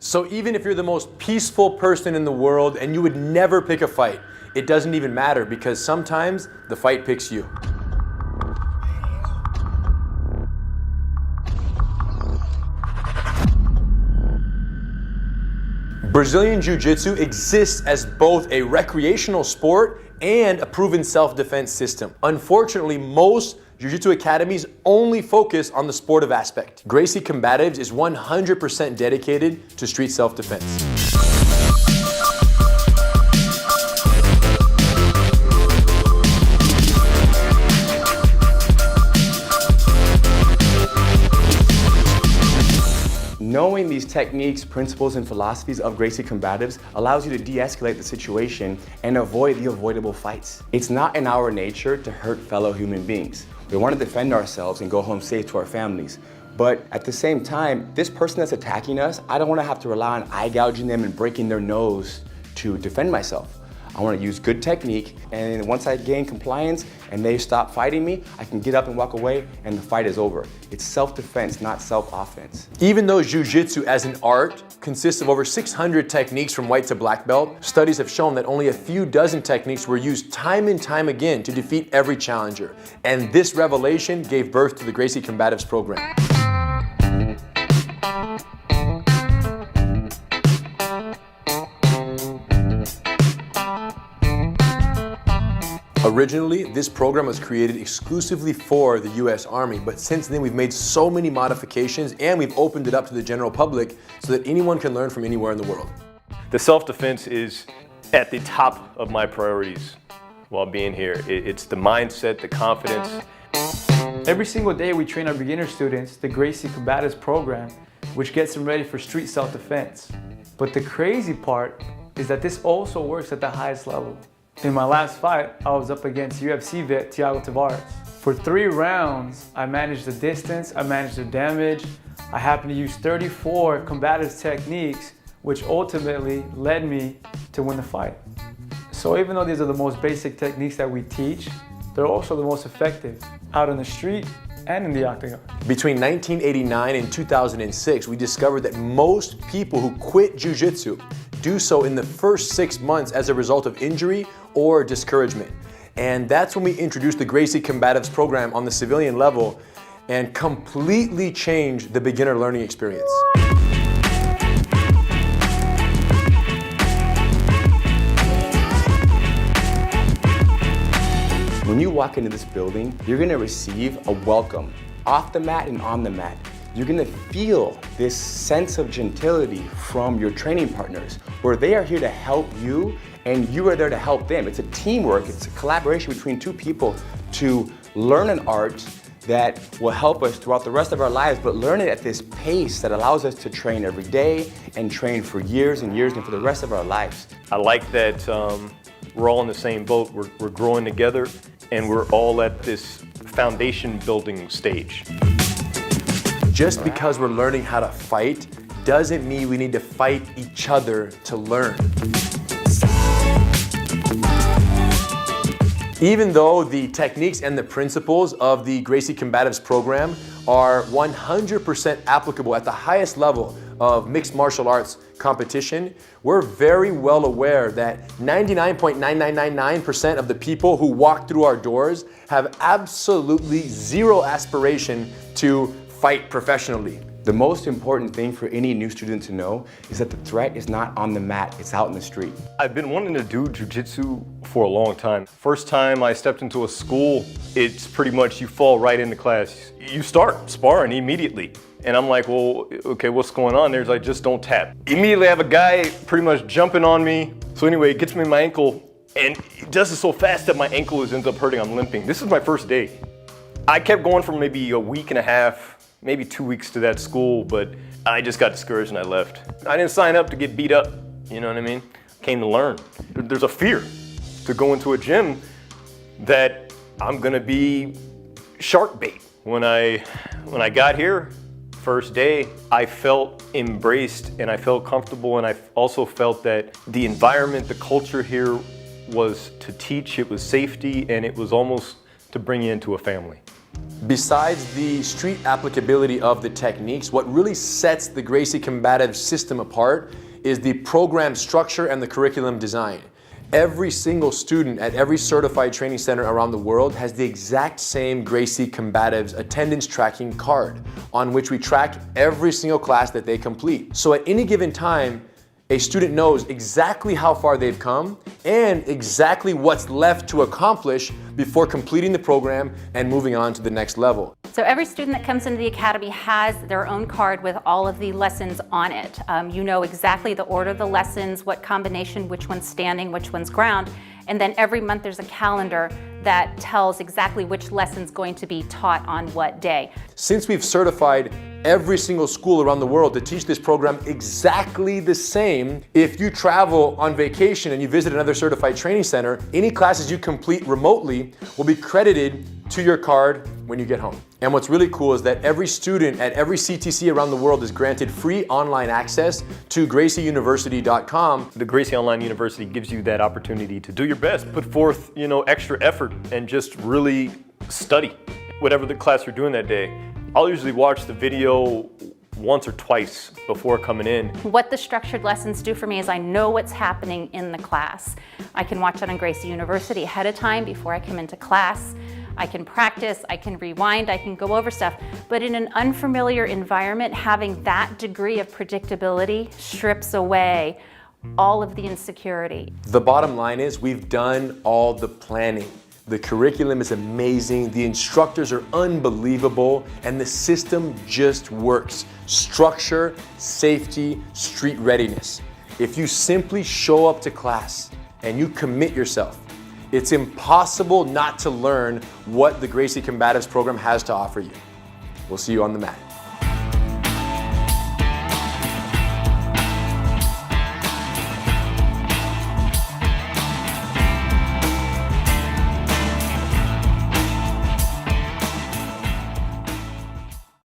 So even if you're the most peaceful person in the world and you would never pick a fight, it doesn't even matter because sometimes the fight picks you. Brazilian Jiu-Jitsu exists as both a recreational sport and a proven self-defense system. Unfortunately, most Jiu-Jitsu academies only focus on the sportive aspect. Gracie Combatives is 100% dedicated to street self-defense. Knowing these techniques, principles, and philosophies of Gracie Combatives allows you to de-escalate the situation and avoid the avoidable fights. It's not in our nature to hurt fellow human beings. We want to defend ourselves and go home safe to our families. But at the same time, this person that's attacking us, I don't want to have to rely on eye gouging them and breaking their nose to defend myself. I want to use good technique, and once I gain compliance and they stop fighting me, I can get up and walk away and the fight is over. It's self-defense, not self-offense. Even though Jiu-Jitsu as an art consists of over 600 techniques from white to black belt, studies have shown that only a few dozen techniques were used time and time again to defeat every challenger. And this revelation gave birth to the Gracie Combatives program. Originally, this program was created exclusively for the US Army, but since then we've made so many modifications and we've opened it up to the general public so that anyone can learn from anywhere in the world. The self-defense is at the top of my priorities while being here. It's the mindset, the confidence. Every single day we train our beginner students the Gracie Combatives program, which gets them ready for street self-defense. But the crazy part is that this also works at the highest level. In my last fight, I was up against UFC vet Thiago Tavares. For 3 rounds, I managed the distance, I managed the damage. I happened to use 34 combatives techniques, which ultimately led me to win the fight. So even though these are the most basic techniques that we teach, they're also the most effective out in the street and in the octagon. Between 1989 and 2006, we discovered that most people who quit Jiu-Jitsu do so in the first 6 months as a result of injury or discouragement. And that's when we introduced the Gracie Combatives program on the civilian level and completely changed the beginner learning experience. When you walk into this building, you're going to receive a welcome, off the mat and on the mat. You're going to feel this sense of gentility from your training partners, where they are here to help you and you are there to help them. It's a teamwork, it's a collaboration between 2 people to learn an art that will help us throughout the rest of our lives, but learn it at this pace that allows us to train every day and train for years and years and for the rest of our lives. I like that we're all in the same boat. We're growing together and we're all at this foundation building stage. Just because we're learning how to fight doesn't mean we need to fight each other to learn. Even though the techniques and the principles of the Gracie Combatives program are 100% applicable at the highest level of mixed martial arts competition, we're very well aware that 99.9999% of the people who walk through our doors have absolutely zero aspiration to fight professionally. The most important thing for any new student to know is that the threat is not on the mat, it's out in the street. I've been wanting to do jiu-jitsu for a long time. First time I stepped into a school, it's pretty much you fall right into class. You start sparring immediately. And I'm like, well, okay, what's going on? There's like, just don't tap. Immediately I have a guy pretty much jumping on me. So anyway, it gets me in my ankle and he does it so fast that my ankle ends up hurting, I'm limping. This is my first day. I kept going for maybe a week and a half, maybe 2 weeks to that school, but I just got discouraged and I left. I didn't sign up to get beat up, you know what I mean? I came to learn. There's a fear to go into a gym that I'm gonna be shark bait. When I got here, first day, I felt embraced and I felt comfortable, and I also felt that the environment, the culture here was to teach, it was safety, and it was almost to bring you into a family. Besides the street applicability of the techniques, what really sets the Gracie Combatives system apart is the program structure and the curriculum design. Every single student at every certified training center around the world has the exact same Gracie Combatives attendance tracking card on which we track every single class that they complete. So at any given time, a student knows exactly how far they've come and exactly what's left to accomplish before completing the program and moving on to the next level. So every student that comes into the academy has their own card with all of the lessons on it. You know exactly the order of the lessons, what combination, which one's standing, which one's ground, and then every month there's a calendar that tells exactly which lesson's going to be taught on what day. Since we've certified every single school around the world to teach this program exactly the same, if you travel on vacation and you visit another certified training center, any classes you complete remotely will be credited to your card when you get home. And what's really cool is that every student at every CTC around the world is granted free online access to gracieuniversity.com. The Gracie Online University gives you that opportunity to do your best, put forth, extra effort and just really study whatever the class you're doing that day. I'll usually watch the video once or twice before coming in. What the structured lessons do for me is I know what's happening in the class. I can watch it on Gracie University ahead of time before I come into class. I can practice, I can rewind, I can go over stuff. But in an unfamiliar environment, having that degree of predictability strips away all of the insecurity. The bottom line is we've done all the planning. The curriculum is amazing, the instructors are unbelievable, and the system just works. Structure, safety, street readiness. If you simply show up to class and you commit yourself, it's impossible not to learn what the Gracie Combatives program has to offer you. We'll see you on the mat.